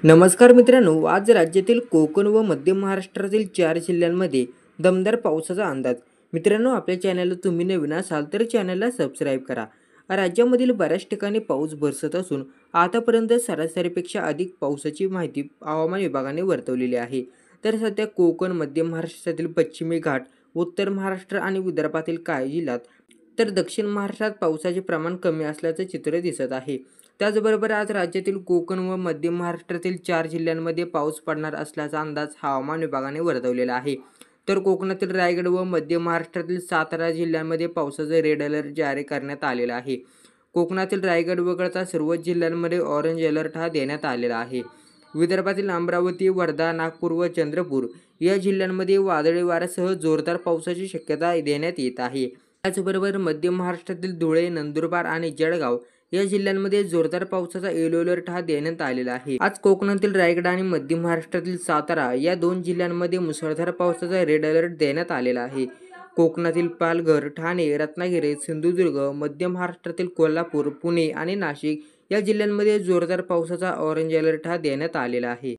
नमस्कार मित्रांनो, आज राज्यातील कोकण व मध्य महाराष्ट्रातील 4 जिल्ह्यांमध्ये दमदार पावसाचा अंदाज. मित्रांनो, आपल्या चॅनलला तुम्ही नवीन असाल तर चॅनलला सबस्क्राईब करा. राज्यामधील बऱ्याच ठिकाणी पाऊस बरसत असून आतापर्यंत सरासरीपेक्षा अधिक पावसाची माहिती हवामान विभागाने वर्तवलेली आहे. तर सध्या कोकण, मध्य महाराष्ट्रातील पश्चिमी घाट, उत्तर महाराष्ट्र आणि विदर्भातील काही जिल्ह्यात तर दक्षिण महाराष्ट्रात पावसाचे प्रमाण कमी असल्याचं चित्र दिसत आहे. त्याचबरोबर आज राज्यातील कोकण व मध्य महाराष्ट्रातील 4 जिल्ह्यांमध्ये पाऊस पडणार असल्याचा अंदाज हवामान विभागाने वर्तवलेला आहे. तर कोकणातील रायगड व मध्य महाराष्ट्रातील सातारा जिल्ह्यांमध्ये पावसाचा रेड अलर्ट जारी करण्यात आलेला आहे. कोकणातील रायगड वगळता सर्वच जिल्ह्यांमध्ये ऑरेंज अलर्ट हा देण्यात आलेला आहे. विदर्भातील अमरावती, वर्धा, नागपूर व चंद्रपूर या जिल्ह्यांमध्ये वादळी वाऱ्यासह जोरदार पावसाची शक्यता देण्यात येत आहे. त्याचबरोबर मध्य महाराष्ट्रातील धुळे, नंदुरबार आणि जळगाव या जिल्ह्यांमध्ये जोरदार पावसाचा येलो अलर्ट हा देण्यात आलेला आहे. आज कोकणातील रायगड आणि मध्य महाराष्ट्रातील सातारा या 2 जिल्ह्यांमध्ये मुसळधार पावसाचा रेड अलर्ट देण्यात आलेला आहे. कोकणातील पालघर, ठाणे, रत्नागिरी, सिंधुदुर्ग, मध्य महाराष्ट्रातील कोल्हापूर, पुणे आणि नाशिक या जिल्ह्यांमध्ये जोरदार पावसाचा ऑरेंज अलर्ट हा देण्यात आलेला आहे.